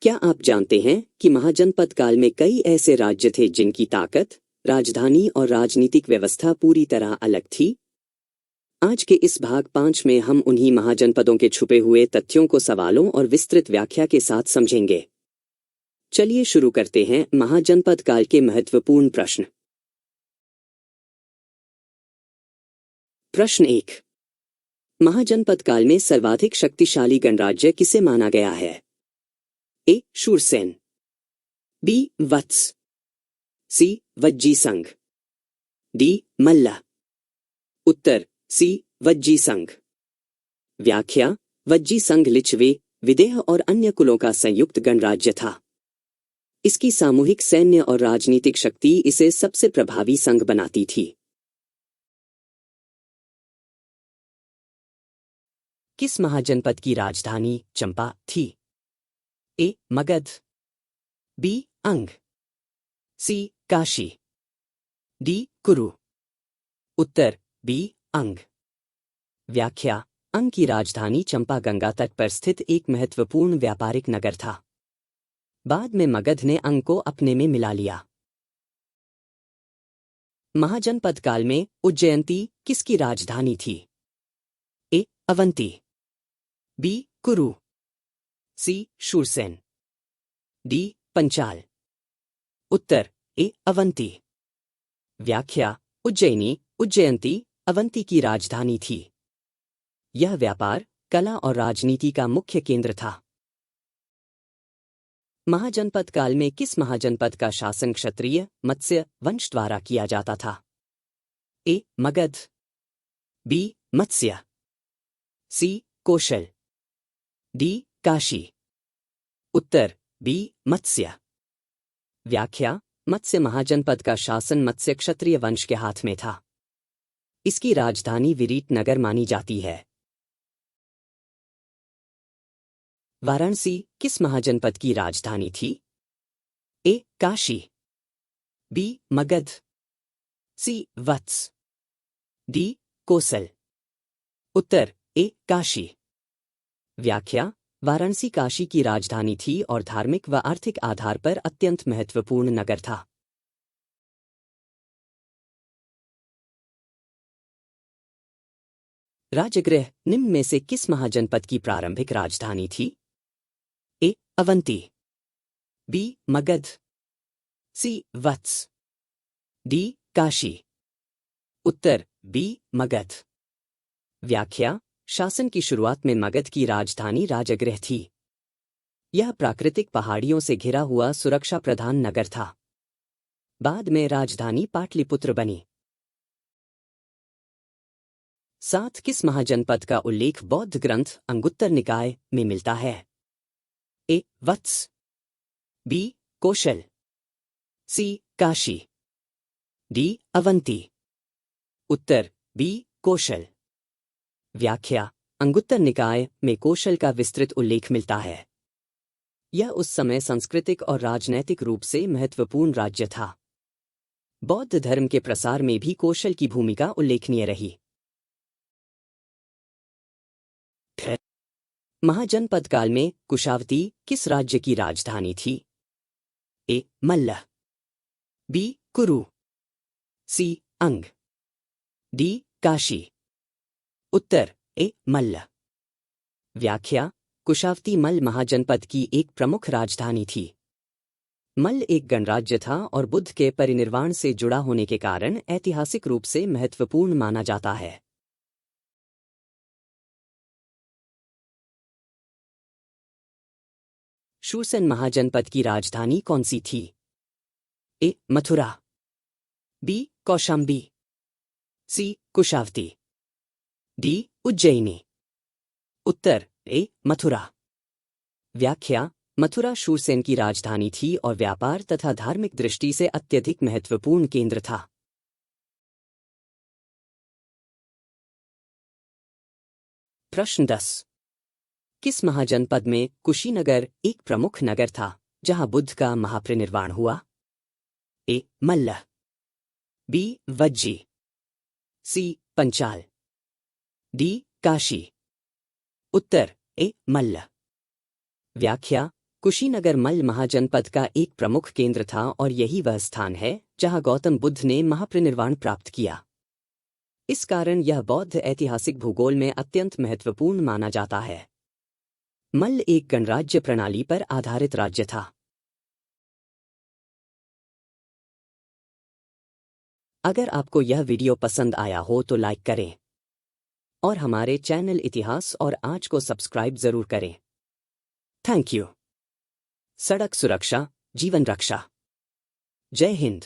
क्या आप जानते हैं कि महाजनपद काल में कई ऐसे राज्य थे जिनकी ताकत, राजधानी और राजनीतिक व्यवस्था पूरी तरह अलग थी? आज के इस भाग 5 में हम उन्हीं महाजनपदों के छुपे हुए तथ्यों को सवालों और विस्तृत व्याख्या के साथ समझेंगे। चलिए शुरू करते हैं महाजनपद काल के महत्वपूर्ण प्रश्न। प्रश्न 1। महाजनपद काल में सर्वाधिक शक्तिशाली गणराज्य किसे माना गया है? ए. शूरसेन, बी. वत्स, सी. वज्जी संघ, डी. मल्ल। उत्तर सी. वज्जी संघ। व्याख्या: वज्जी संघ लिच्छवी, विदेह और अन्य कुलों का संयुक्त गणराज्य था। इसकी सामूहिक सैन्य और राजनीतिक शक्ति इसे सबसे प्रभावी संघ बनाती थी। किस महाजनपद की राजधानी चंपा थी? ए. मगध, बी. अंग, सी. काशी, डी. कुरु। उत्तर बी. अंग। व्याख्या: अंग की राजधानी चंपा गंगा तट पर स्थित एक महत्वपूर्ण व्यापारिक नगर था। बाद में मगध ने अंग को अपने में मिला लिया। महाजनपद काल में उज्जयंती किसकी राजधानी थी? ए. अवंती, बी. कुरु, सी. शूरसेन, डी. पंचाल। उत्तर ए. अवंती। व्याख्या: उज्जयिनी, उज्जयंती अवंती की राजधानी थी। यह व्यापार, कला और राजनीति का मुख्य केंद्र था। महाजनपद काल में किस महाजनपद का शासन क्षत्रिय मत्स्य वंश द्वारा किया जाता था? ए. मगध, बी. मत्स्य, सी. कौशल, डी. काशी। उत्तर बी. मत्स्य। व्याख्या: मत्स्य महाजनपद का शासन मत्स्य क्षत्रिय वंश के हाथ में था। इसकी राजधानी विराट नगर मानी जाती है। वाराणसी किस महाजनपद की राजधानी थी? ए. काशी, बी. मगध, सी. वत्स, डी. कौशल। उत्तर ए. काशी। व्याख्या: वाराणसी काशी की राजधानी थी और धार्मिक व आर्थिक आधार पर अत्यंत महत्वपूर्ण नगर था। राजगृह निम्न में से किस महाजनपद की प्रारंभिक राजधानी थी? ए. अवंती, बी. मगध, सी. वत्स, डी. काशी। उत्तर बी. मगध। व्याख्या: शासन की शुरुआत में मगध की राजधानी राजगृह थी। यह प्राकृतिक पहाड़ियों से घिरा हुआ सुरक्षा प्रधान नगर था। बाद में राजधानी पाटलिपुत्र बनी। 7 किस महाजनपद का उल्लेख बौद्ध ग्रंथ अंगुत्तर निकाय में मिलता है? ए. वत्स, बी. कौशल, सी. काशी, डी. अवंती। उत्तर बी. कौशल। व्याख्या: अंगुत्तर निकाय में कौशल का विस्तृत उल्लेख मिलता है। यह उस समय सांस्कृतिक और राजनैतिक रूप से महत्वपूर्ण राज्य था। बौद्ध धर्म के प्रसार में भी कौशल की भूमिका उल्लेखनीय रही। महाजनपद काल में कुशावती किस राज्य की राजधानी थी? ए. मल्ल, बी. कुरु, सी. अंग, डी. काशी। उत्तर ए. मल्ल। व्याख्या: कुशावती मल्ल महाजनपद की एक प्रमुख राजधानी थी। मल्ल एक गणराज्य था और बुद्ध के परिनिर्वाण से जुड़ा होने के कारण ऐतिहासिक रूप से महत्वपूर्ण माना जाता है। शूरसेन महाजनपद की राजधानी कौन सी थी? ए. मथुरा, बी. कौशाम्बी, सी. कुशावती, डी. उज्जयिनी। उत्तर ए. मथुरा। व्याख्या: मथुरा शूरसेन की राजधानी थी और व्यापार तथा धार्मिक दृष्टि से अत्यधिक महत्वपूर्ण केंद्र था। प्रश्न 10। किस महाजनपद में कुशीनगर एक प्रमुख नगर था जहां बुद्ध का महापरिनिर्वाण हुआ? ए. मल्ल, बी. वज्जी, सी. पंचाल, डी. काशी। उत्तर ए. मल्ल। व्याख्या: कुशीनगर मल्ल महाजनपद का एक प्रमुख केंद्र था और यही वह स्थान है जहां गौतम बुद्ध ने महापरिनिर्वाण प्राप्त किया। इस कारण यह बौद्ध ऐतिहासिक भूगोल में अत्यंत महत्वपूर्ण माना जाता है। मल्ल एक गणराज्य प्रणाली पर आधारित राज्य था। अगर आपको यह वीडियो पसंद आया हो तो लाइक करें और हमारे चैनल इतिहास और आज को सब्सक्राइब जरूर करें। Thank you. सड़क सुरक्षा, जीवन रक्षा। जय हिंद।